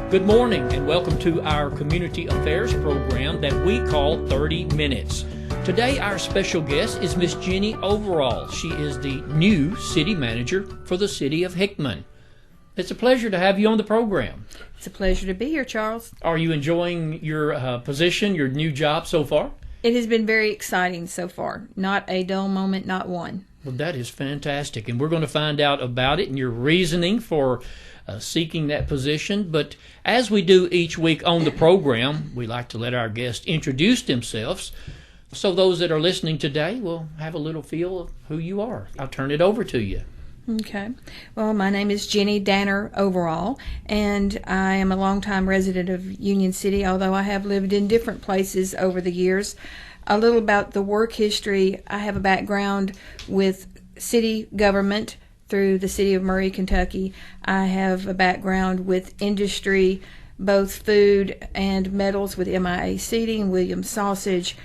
Good morning and welcome to our Community Affairs program that we call 30 Minutes. Today our special guest is Miss Jennie Overall. She is the new City Manager for the City of Hickman. It's a pleasure to have you on the program. It's a pleasure to be here, Charles. Are you enjoying your position, your new job so far? It has been very exciting so far. Not a dull moment, not one. Well, that is fantastic, and we're going to find out about it and your reasoning for seeking that position. But as we do each week on the program, we like to let our guests introduce themselves so those that are listening today will have a little feel of who you are. I'll turn it over to you. Okay. Well, my name is Jennie Overall, and I am a longtime resident of Union City, although I have lived in different places over the years. A little about the work history. I have a background with city government through the city of Murray, Kentucky. I have a background with industry, both food and metals with MIA Seating, Williams Sausage,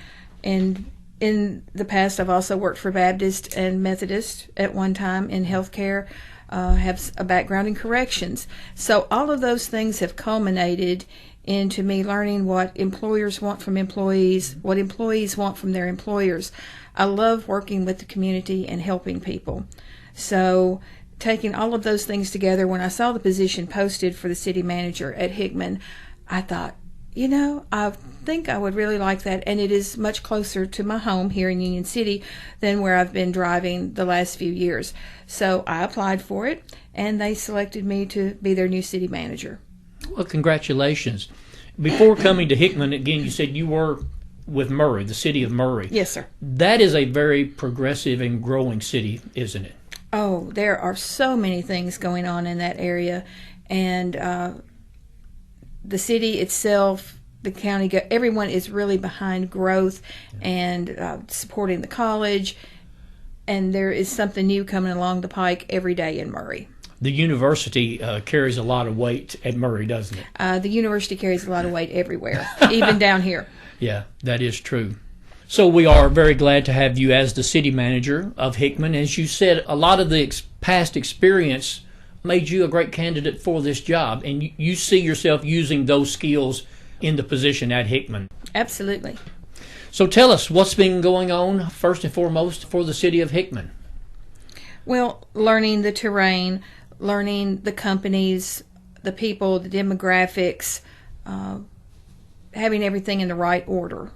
and in the past I've also worked for Baptist and Methodist at one time in healthcare. Have a background in corrections. So all of those things have culminated into me learning what employers want from employees, what employees want from their employers. I love working with the community and helping people. So taking all of those things together, when I saw the position posted for the city manager at Hickman, I thought, I think I would really like that, and it is much closer to my home here in Union City than where I've been driving the last few years. So I applied for it, and they selected me to be their new city manager. Well, congratulations. Before coming to Hickman, again, you said you were with Murray, the city of Murray. Yes, sir. That is a very progressive and growing city, isn't it? Oh, there are so many things going on in that area, and the city itself, the county, everyone is really behind growth and supporting the college, and there is something new coming along the pike every day in Murray. The university carries a lot of weight at Murray, doesn't it? The university carries a lot of weight everywhere, even down here. Yeah, that is true. So we are very glad to have you as the city manager of Hickman. As you said, a lot of the past experience made you a great candidate for this job, and you see yourself using those skills in the position at Hickman. Absolutely. So tell us, what's been going on first and foremost for the city of Hickman? Well, learning the terrain, learning the companies, the people, the demographics, having everything in the right order.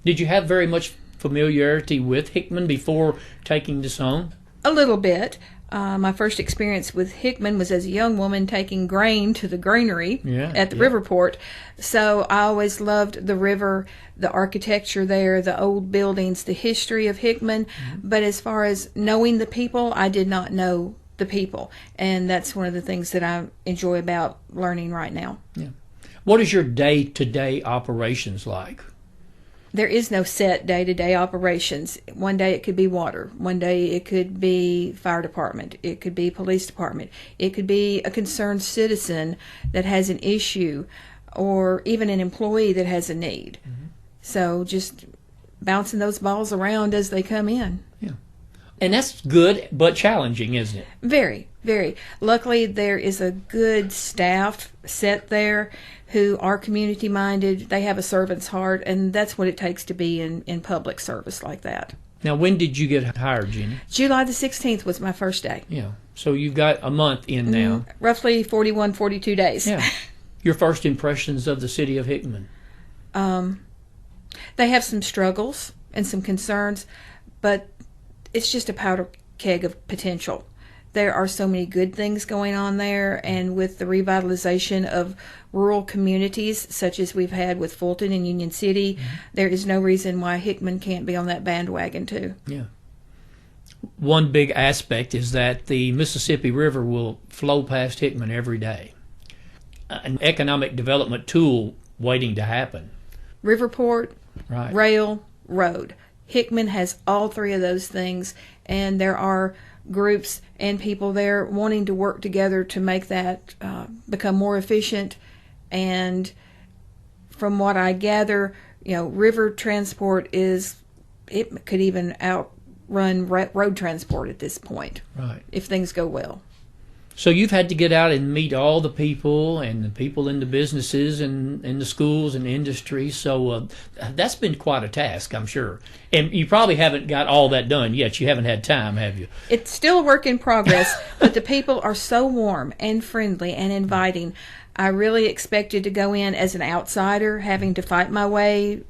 Did you have very much familiarity with Hickman before taking this on? A little bit. My first experience with Hickman was as a young woman taking grain to the granary at the Riverport. So I always loved the river, the architecture there, the old buildings, the history of Hickman. Mm-hmm. But as far as knowing the people, I did not know the people. And that's one of the things that I enjoy about learning right now. Yeah. What is your day-to-day operations like? There is no set day-to-day operations. One day it could be water. One day it could be fire department. It could be police department. It could be a concerned citizen that has an issue, or even an employee that has a need. Mm-hmm. So just bouncing those balls around as they come in. Yeah. And that's good but challenging, isn't it? Very, very. Luckily, there is a good staff set there who are community-minded. They have a servant's heart, and that's what it takes to be in public service like that. Now, when did you get hired, Jennie? July the 16th was my first day. Yeah. So you've got a month in now. Roughly 41, 42 days. Yeah. Your first impressions of the city of Hickman? They have some struggles and some concerns, but it's just a powder keg of potential. There are so many good things going on there, and with the revitalization of rural communities, such as we've had with Fulton and Union City, there is no reason why Hickman can't be on that bandwagon too. Yeah. One big aspect is that the Mississippi River will flow past Hickman every day. An economic development tool waiting to happen. Riverport, right. Rail, road. Hickman has all three of those things, and there are groups and people there wanting to work together to make that become more efficient. And from what I gather, river transport it could even outrun road transport at this point, right? If things go well. So you've had to get out and meet all the people and the people in the businesses and in the schools and industry. So that's been quite a task, I'm sure. And you probably haven't got all that done yet. You haven't had time, have you? It's still a work in progress, but the people are so warm and friendly and inviting. I really expected to go in as an outsider, having to fight my way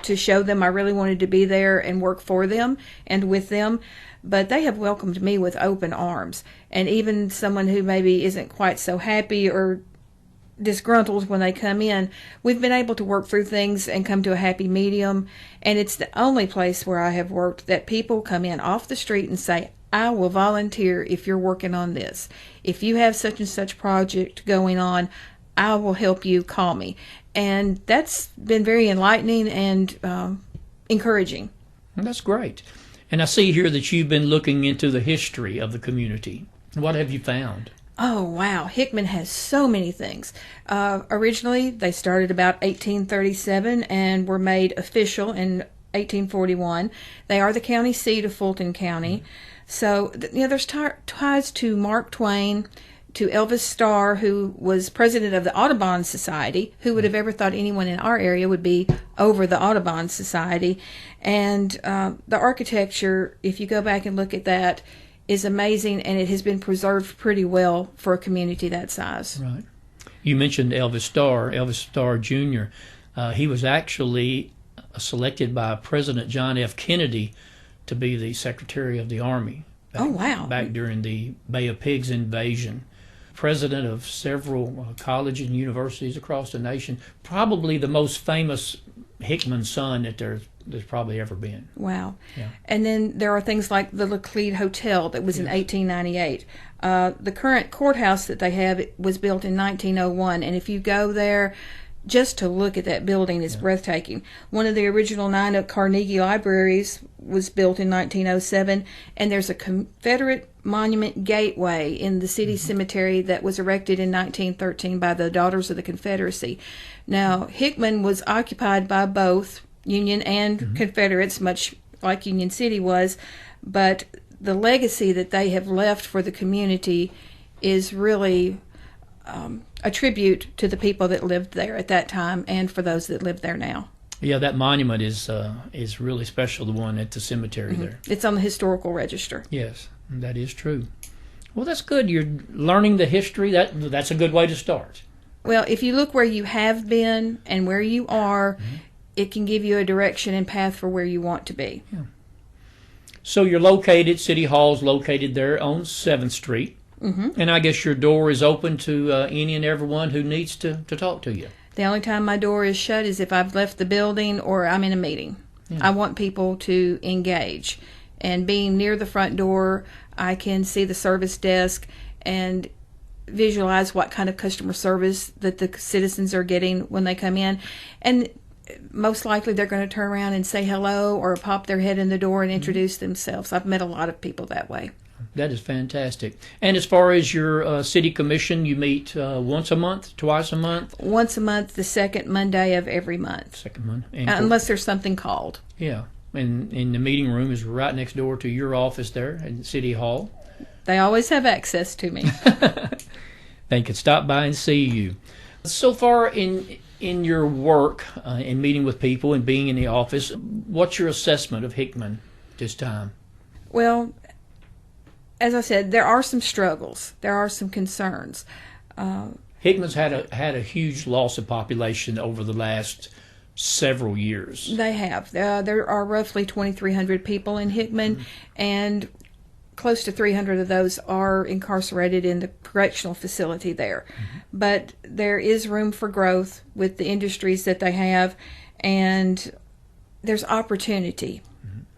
to show them I really wanted to be there and work for them and with them. But they have welcomed me with open arms. And even someone who maybe isn't quite so happy or disgruntled when they come in, we've been able to work through things and come to a happy medium. And it's the only place where I have worked that people come in off the street and say, I will volunteer if you're working on this. If you have such and such project going on, I will help you, call me. And that's been very enlightening and encouraging. That's great. And I see here that you've been looking into the history of the community. What have you found? Oh, wow. Hickman has so many things. Originally, they started about 1837 and were made official in 1841. They are the county seat of Fulton County. So, there's ties to Mark Twain, to Elvis Starr, who was president of the Audubon Society. Who would have ever thought anyone in our area would be over the Audubon Society? And the architecture, if you go back and look at that, is amazing, and it has been preserved pretty well for a community that size. Right. You mentioned Elvis Starr Jr. He was actually selected by President John F. Kennedy to be the Secretary of the Army. Back during the Bay of Pigs invasion. President of several colleges and universities across the nation. Probably the most famous Hickman son that there's probably ever been. Wow. Yeah. And then there are things like the Laclede Hotel that was in 1898. The current courthouse that they have was built in 1901, and if you go there, just to look at that building is breathtaking. One of the original 9 Carnegie libraries was built in 1907, and there's a Confederate monument gateway in the city cemetery that was erected in 1913 by the Daughters of the Confederacy. Now, Hickman was occupied by both Union and Confederates, much like Union City was, but the legacy that they have left for the community is really a tribute to the people that lived there at that time and for those that live there now. Yeah, that monument is really special, the one at the cemetery there. It's on the historical register. Yes, that is true. Well, that's good. You're learning the history. That's a good way to start. Well, if you look where you have been and where you are, it can give you a direction and path for where you want to be. Yeah. So you're located, City Hall's located there on 7th Street. And I guess your door is open to any and everyone who needs to talk to you. The only time my door is shut is if I've left the building or I'm in a meeting. Yeah. I want people to engage. And being near the front door, I can see the service desk and visualize what kind of customer service that the citizens are getting when they come in. And most likely they're going to turn around and say hello or pop their head in the door and introduce themselves. I've met a lot of people that way. That is fantastic. And as far as your city commission, you meet once a month, twice a month? Once a month, the second Monday of every month. Second Monday. Unless there's something called. Yeah. And the meeting room is right next door to your office there at City Hall. They always have access to me. They can stop by and see you. So far in your work, in meeting with people and being in the office, what's your assessment of Hickman this time? Well, as I said, there are some struggles. There are some concerns. Hickman's had a huge loss of population over the last several years. They have. There are roughly 2,300 people in Hickman, and close to 300 of those are incarcerated in the correctional facility there. But there is room for growth with the industries that they have, and there's opportunity.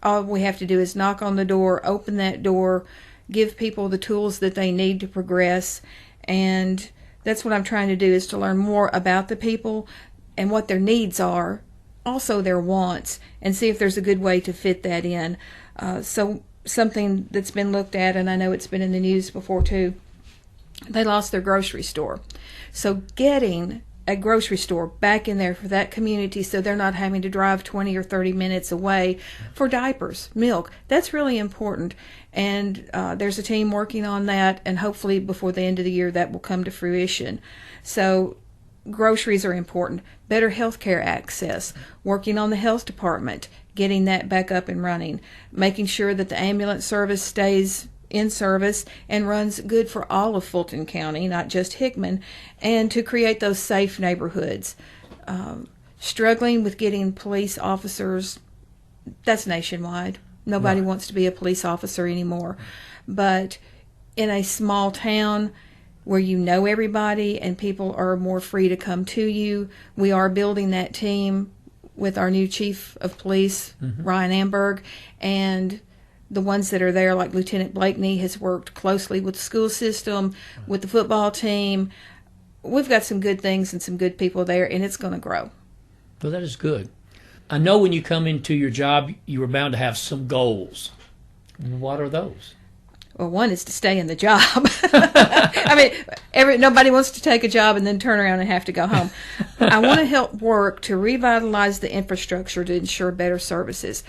All we have to do is knock on the door, open that door, give people the tools that they need to progress, and that's what I'm trying to do, is to learn more about the people and what their needs are, also their wants, and see if there's a good way to fit that in. So something that's been looked at, and I know it's been in the news before too, they lost their grocery store. So getting a grocery store back in there for that community, so they're not having to drive 20 or 30 minutes away for diapers, milk. That's really important, and there's a team working on that, and hopefully before the end of the year that will come to fruition. So groceries are important. Better healthcare access, working on the health department, getting that back up and running, making sure that the ambulance service stays in service and runs good for all of Fulton County, not just Hickman, and to create those safe neighborhoods. Struggling with getting police officers, that's nationwide. Nobody Right. wants to be a police officer anymore. But in a small town where you know everybody and people are more free to come to you, we are building that team with our new chief of police, Ryan Amberg, and the ones that are there, like Lieutenant Blakeney, has worked closely with the school system, with the football team. We've got some good things and some good people there, and it's going to grow. Well, that is good. I know when you come into your job, you are bound to have some goals. What are those? Well, one is to stay in the job. I mean, nobody wants to take a job and then turn around and have to go home. I want to help work to revitalize the infrastructure to ensure better services.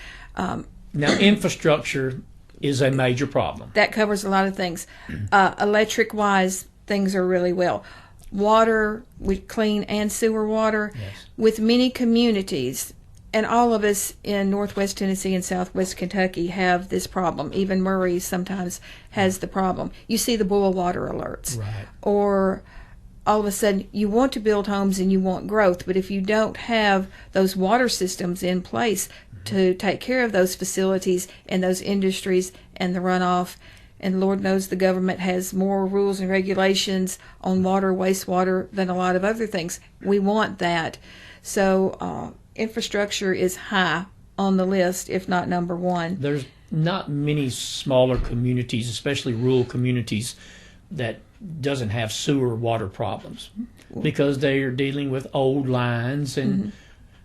Now, infrastructure is a major problem. That covers a lot of things. Electric-wise, things are really well. Water, with clean and sewer water. Yes. With many communities, and all of us in Northwest Tennessee and Southwest Kentucky have this problem. Even Murray sometimes has the problem. You see the boil water alerts. Right. Or all of a sudden you want to build homes and you want growth, but if you don't have those water systems in place to take care of those facilities and those industries and the runoff, and Lord knows the government has more rules and regulations on water, wastewater than a lot of other things. We want that. So infrastructure is high on the list, if not number one. There's not many smaller communities, especially rural communities, that doesn't have sewer water problems because they are dealing with old lines and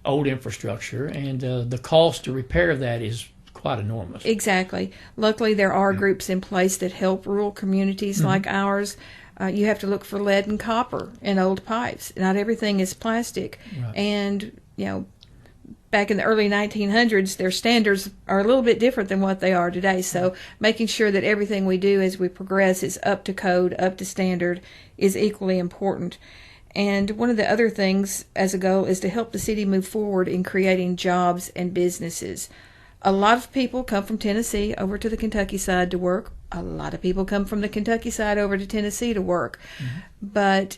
old infrastructure, and the cost to repair that is quite enormous. Exactly. Luckily, there are groups in place that help rural communities like ours. You have to look for lead and copper in old pipes. Not everything is plastic. Right. And, back in the early 1900s, their standards are a little bit different than what they are today. So making sure that everything we do as we progress is up to code, up to standard, is equally important. And one of the other things as a goal is to help the city move forward in creating jobs and businesses. A lot of people come from Tennessee over to the Kentucky side to work. A lot of people come from the Kentucky side over to Tennessee to work. But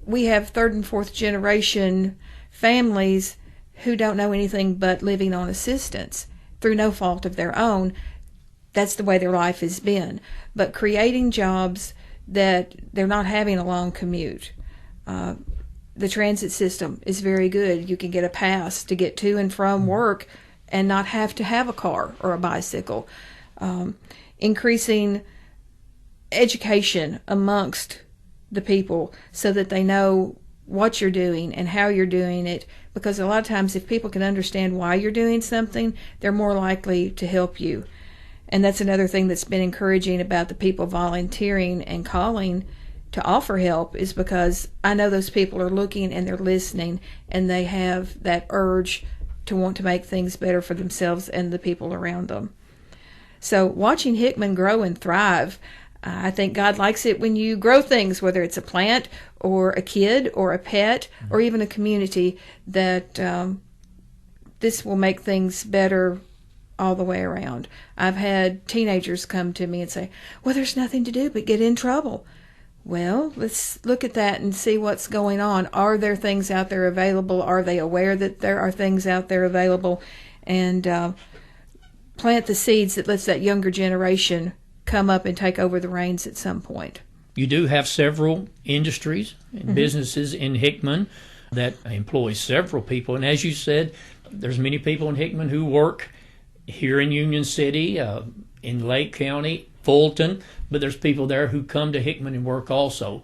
we have third and fourth generation families who don't know anything but living on assistance through no fault of their own. That's the way their life has been. But creating jobs that they're not having a long commute. The transit system is very good. You can get a pass to get to and from work and not have to have a car or a bicycle. Increasing education amongst the people so that they know what you're doing and how you're doing it, because a lot of times if people can understand why you're doing something, they're more likely to help you. And that's another thing that's been encouraging about the people volunteering and calling to offer help, is because I know those people are looking and they're listening and they have that urge to want to make things better for themselves and the people around them. So watching Hickman grow and thrive, I think God likes it when you grow things, whether it's a plant or a kid or a pet or even a community, that this will make things better all the way around. I've had teenagers come to me and say, well, there's nothing to do but get in trouble. Well, let's look at that and see what's going on. Are there things out there available? Are they aware that there are things out there available? And plant the seeds that lets that younger generation come up and take over the reins at some point. You do have several industries and businesses in Hickman that employ several people. And as you said, there's many people in Hickman who work here in Union City, in Lake County, Fulton, but there's people there who come to Hickman and work also.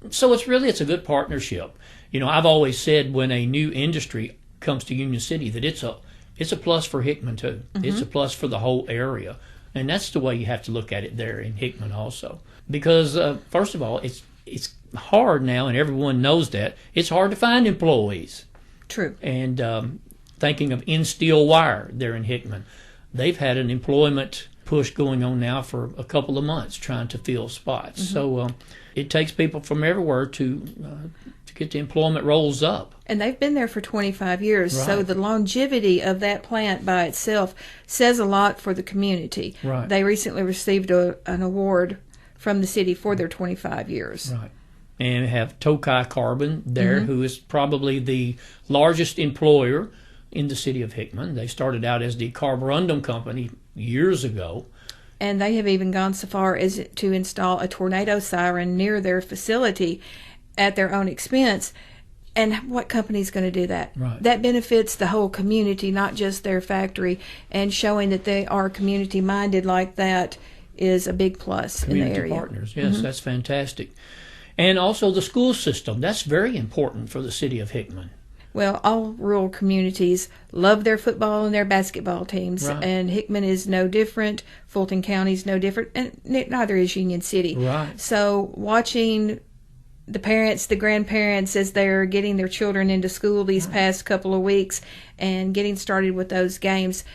So it's a good partnership. I've always said when a new industry comes to Union City that it's a plus for Hickman too. It's a plus for the whole area. And that's the way you have to look at it there in Hickman also. Because, first of all, it's hard now, and everyone knows that. It's hard to find employees. True. And thinking of In Steel Wire there in Hickman, they've had an employment push going on now for a couple of months trying to fill spots. Mm-hmm. So it takes people from everywhere to get the employment rolls up. And they've been there for 25 years, Right. so the longevity of that plant by itself says a lot for the community. Right. They recently received an award from the city for their 25 years. Right. And have Tokai Carbon there, who is probably the largest employer in the city of Hickman. They started out as the carborundum company years ago. And they have even gone so far as to install a tornado siren near their facility at their own expense. And what company is going to do that? Right. That benefits the whole community, not just their factory. And showing that they are community-minded like that is a big plus in the area. Community partners, yes, that's fantastic. And also the school system. That's very important for the city of Hickman. Well, all rural communities love their football and their basketball teams, Right. and Hickman is no different. Fulton County is no different, and neither is Union City. Right. So watching the parents, the grandparents, as they're getting their children into school these past couple of weeks and getting started with those games,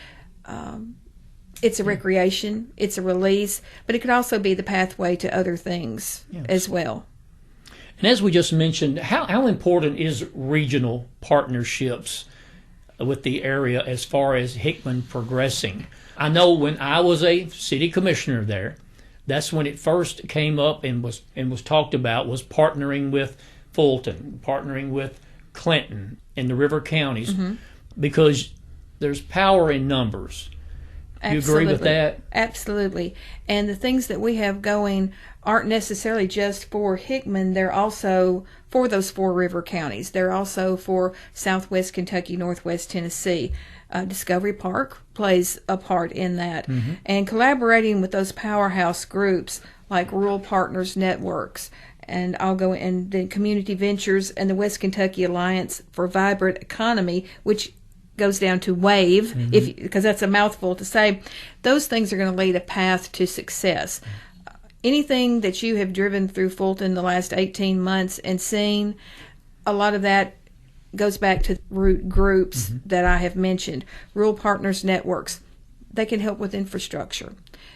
it's a recreation, it's a release, but it could also be the pathway to other things as well. And as we just mentioned, how important is regional partnerships with the area as far as Hickman progressing? I know when I was a city commissioner there, that's when it first came up and was talked about, was partnering with Fulton, partnering with Clinton and the river counties, because there's power in numbers. You agree with that? Absolutely. And the things that we have going aren't necessarily just for Hickman. They're also for those 4 river counties. They're also for Southwest Kentucky, Northwest Tennessee. Discovery Park plays a part in that. And collaborating with those powerhouse groups like Rural Partners Networks, and the Community Ventures and the West Kentucky Alliance for Vibrant Economy, which goes down to WAVE, because that's a mouthful to say. Those things are going to lead a path to success. Anything that you have driven through Fulton the last 18 months and seen, a lot of that goes back to root groups that I have mentioned. Rural Partners Networks, they can help with infrastructure.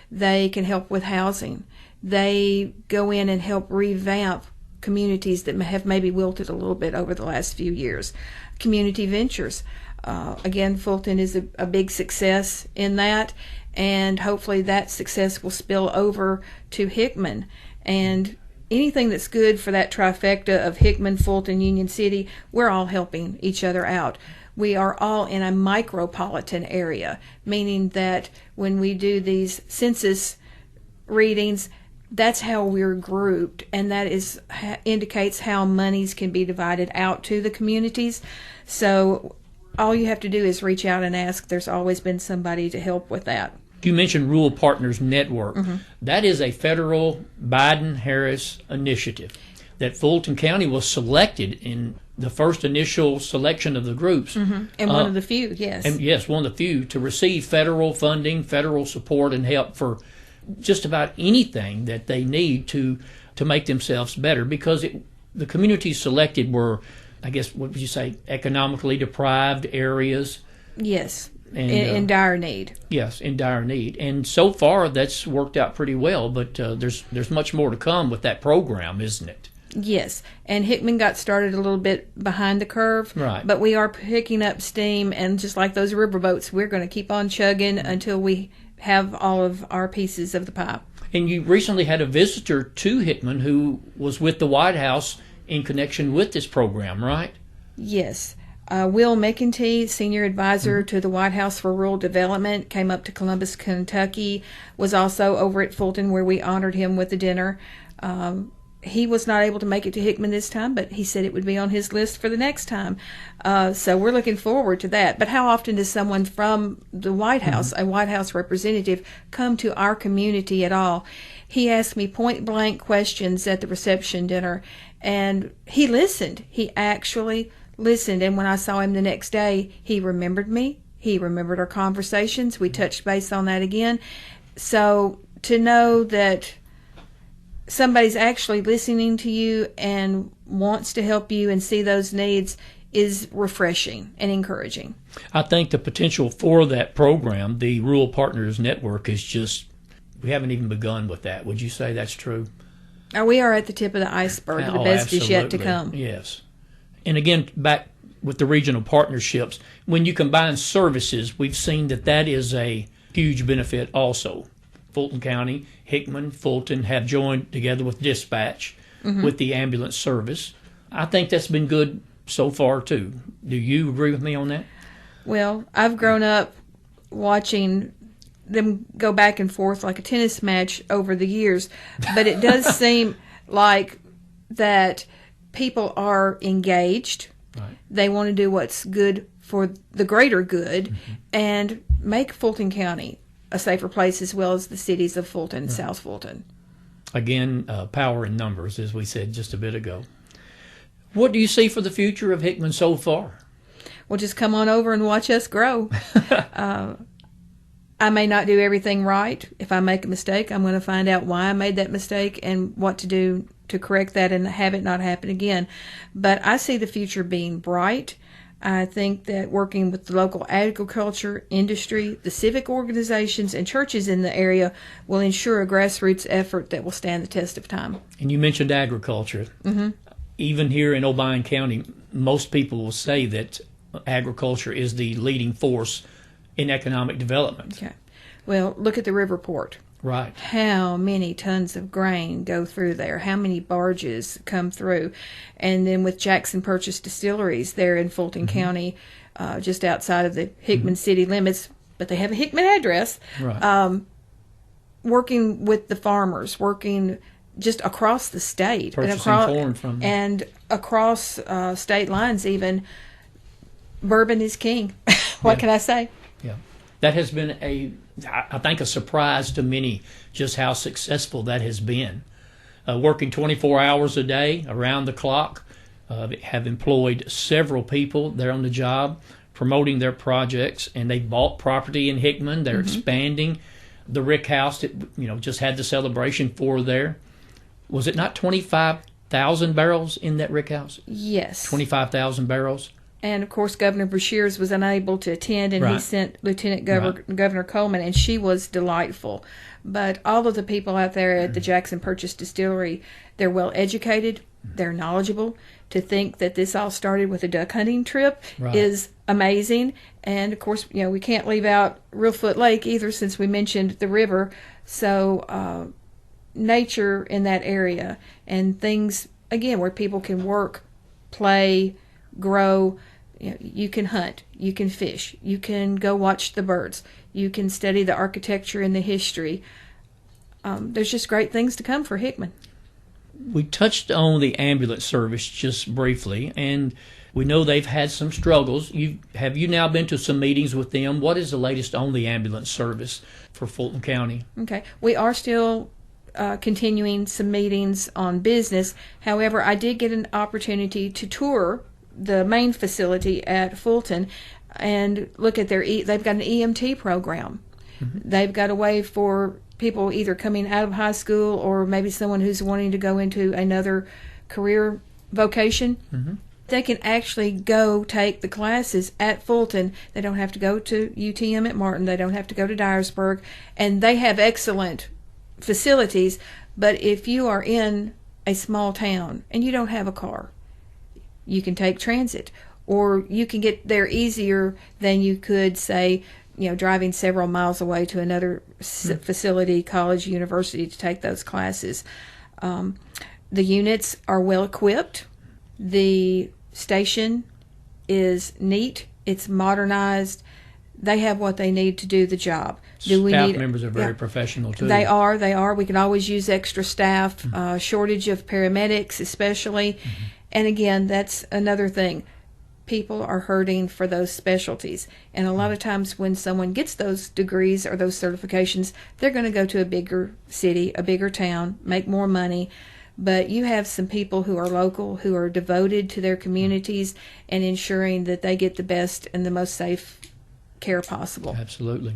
They can help with housing. They go in and help revamp communities that have maybe wilted a little bit over the last few years. Community Ventures. Again, Fulton is a big success in that, and hopefully that success will spill over to Hickman. And anything that's good for that trifecta of Hickman, Fulton, Union City, we're all helping each other out. We are all in a micropolitan area, meaning that when we do these census readings, that's how we're grouped, and that indicates how monies can be divided out to the communities. So all you have to do is reach out and ask. There's always been somebody to help with that. You mentioned Rural Partners Network. That is a federal Biden-Harris initiative that Fulton County was selected in the first initial selection of the groups. And one of the few, yes. And yes, one of the few to receive federal funding, federal support, and help for just about anything that they need to make themselves better, because the communities selected were, I guess, what would you say, economically deprived areas? Yes, And, in dire need. Yes, in dire need. And so far, that's worked out pretty well, but there's much more to come with that program, isn't it? Yes, and Hickman got started a little bit behind the curve, Right. but we are picking up steam, and just like those riverboats, we're going to keep on chugging until we have all of our pieces of the pie. And you recently had a visitor to Hickman who was with the White House in connection with this program, right? Yes. Will McEntee, Senior Advisor to the White House for Rural Development, came up to Columbus, Kentucky, was also over at Fulton where we honored him with a dinner. He was not able to make it to Hickman this time, but he said it would be on his list for the next time. So we're looking forward to that. But how often does someone from the White House, a White House representative, come to our community at all? He asked me point-blank questions at the reception dinner, and he listened. He actually listened, and when I saw him the next day, he remembered me. He remembered our conversations. We touched base on that again. So to know that somebody's actually listening to you and wants to help you and see those needs is refreshing and encouraging. I think the potential for that program, the Rural Partners Network, is just, we haven't even begun with that. Would you say that's true? We are at the tip of the iceberg. The best is yet to come. Yes. And again, back with the regional partnerships, when you combine services, we've seen that is a huge benefit also. Fulton County, Hickman, Fulton have joined together with dispatch with the ambulance service. I think that's been good so far too. Do you agree with me on that? Well, I've grown up watching them go back and forth like a tennis match over the years, but it does seem like that people are engaged. Right. They want to do what's good for the greater good and make Fulton County a safer place, as well as the cities of Fulton and South Fulton. Again, power in numbers, as we said just a bit ago. What do you see for the future of Hickman so far? Well, just come on over and watch us grow. I may not do everything right. If I make a mistake, I'm going to find out why I made that mistake and what to do to correct that and have it not happen again. But I see the future being bright. I think that working with the local agriculture industry, the civic organizations, and churches in the area will ensure a grassroots effort that will stand the test of time. And you mentioned agriculture. Even here in Obion County, most people will say that agriculture is the leading force in economic development. Okay. Well, look at the river port. Right. How many tons of grain go through there? How many barges come through? And then with Jackson Purchase Distilleries there in Fulton County, just outside of the Hickman city limits, but they have a Hickman address. Right. Working with the farmers, working just across the state. Purchasing corn from them. And across state lines even. Bourbon is king. What can I say? Yeah. That has been I think, a surprise to many, just how successful that has been. Working 24 hours a day, around the clock, have employed several people there on the job, promoting their projects, and they bought property in Hickman. They're expanding. The Rick House that just had the celebration for there. Was it not 25,000 barrels in that Rick House? Yes. 25,000 barrels. And, of course, Governor Beshears was unable to attend, and he sent Lieutenant Governor Coleman, and she was delightful. But all of the people out there at the Jackson Purchase Distillery, they're well educated, they're knowledgeable. To think that this all started with a duck hunting trip is amazing. And, of course, we can't leave out Reelfoot Lake either, since we mentioned the river. So nature in that area and things, again, where people can work, play, grow. You can hunt, you can fish, you can go watch the birds, you can study the architecture and the history. There's just great things to come for Hickman. We touched on the ambulance service just briefly, and we know they've had some struggles. Have you now been to some meetings with them? What is the latest on the ambulance service for Fulton County? Okay. We are still continuing some meetings on business. However, I did get an opportunity to tour the main facility at Fulton and look at they've got an EMT program. They've got a way for people either coming out of high school or maybe someone who's wanting to go into another career vocation. They can actually go take the classes at Fulton. They don't have to go to UTM at Martin. They don't have to go to Dyersburg. And they have excellent facilities. But if you are in a small town and you don't have a car, you can take transit, or you can get there easier than you could, say, driving several miles away to another facility, college, university, to take those classes. The units are well equipped. The station is neat. It's modernized. They have what they need to do the job. Staff members are very professional, too. They are. We can always use extra staff, shortage of paramedics especially. And again, that's another thing. People are hurting for those specialties. And a lot of times when someone gets those degrees or those certifications, they're going to go to a bigger city, a bigger town, make more money. But you have some people who are local, who are devoted to their communities and ensuring that they get the best and the most safe care possible. Absolutely.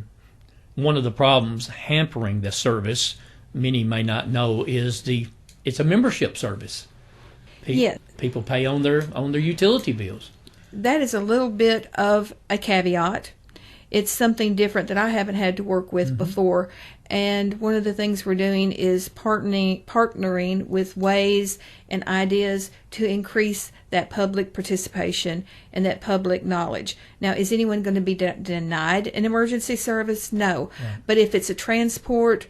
One of the problems hampering the service, many may not know, is the it's a membership service. Yes. People pay on their utility bills. That is a little bit of a caveat. It's something different that I haven't had to work with before. And one of the things we're doing is partnering with ways and ideas to increase that public participation and that public knowledge. Now, is anyone going to be denied an emergency service? No. Right. But if it's a transport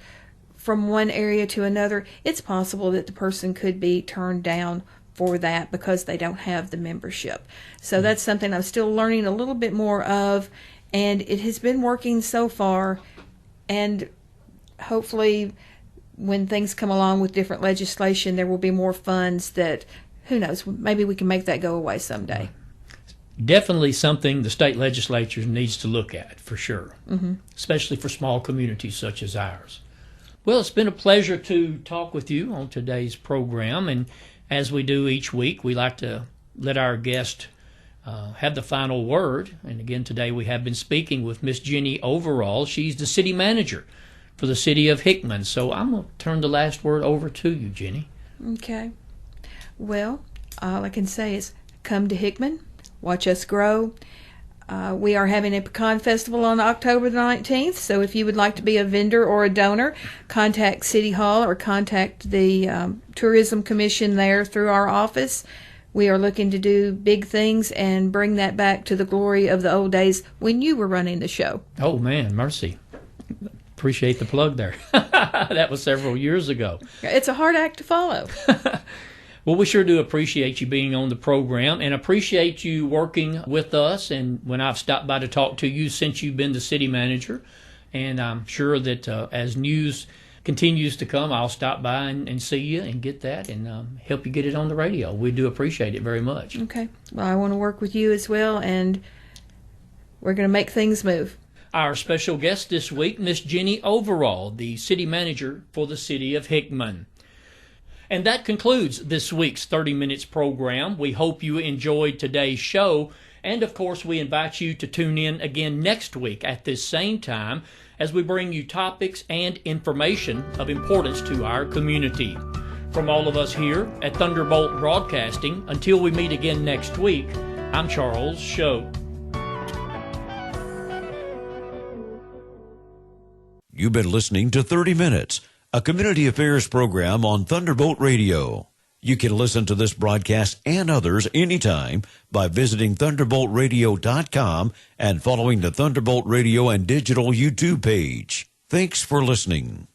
from one area to another, it's possible that the person could be turned down for that because they don't have the membership. So that's something I'm still learning a little bit more of, and it has been working so far. And hopefully when things come along with different legislation, there will be more funds that, who knows, maybe we can make that go away someday. Definitely something the state legislature needs to look at, for sure, especially for small communities such as ours. Well, it's been a pleasure to talk with you on today's program, and as we do each week, we like to let our guest have the final word. And again, today we have been speaking with Miss Jennie Overall. She's the city manager for the city of Hickman. So I'm going to turn the last word over to you, Jennie. Okay. Well, all I can say is come to Hickman, watch us grow. We are having a pecan festival on October the 19th, so if you would like to be a vendor or a donor, contact City Hall or contact the Tourism Commission there through our office. We are looking to do big things and bring that back to the glory of the old days when you were running the show. Oh, man, mercy. Appreciate the plug there. That was several years ago. It's a hard act to follow. Well, we sure do appreciate you being on the program and appreciate you working with us. And when I've stopped by to talk to you since you've been the city manager, and I'm sure that as news continues to come, I'll stop by and see you and get that and help you get it on the radio. We do appreciate it very much. Okay. Well, I want to work with you as well, and we're going to make things move. Our special guest this week, Miss Jennie Overall, the city manager for the city of Hickman. And that concludes this week's 30 Minutes program. We hope you enjoyed today's show. And, of course, we invite you to tune in again next week at this same time as we bring you topics and information of importance to our community. From all of us here at Thunderbolt Broadcasting, until we meet again next week, I'm Charles Choate. You've been listening to 30 Minutes, a community affairs program on Thunderbolt Radio. You can listen to this broadcast and others anytime by visiting thunderboltradio.com and following the Thunderbolt Radio and Digital YouTube page. Thanks for listening.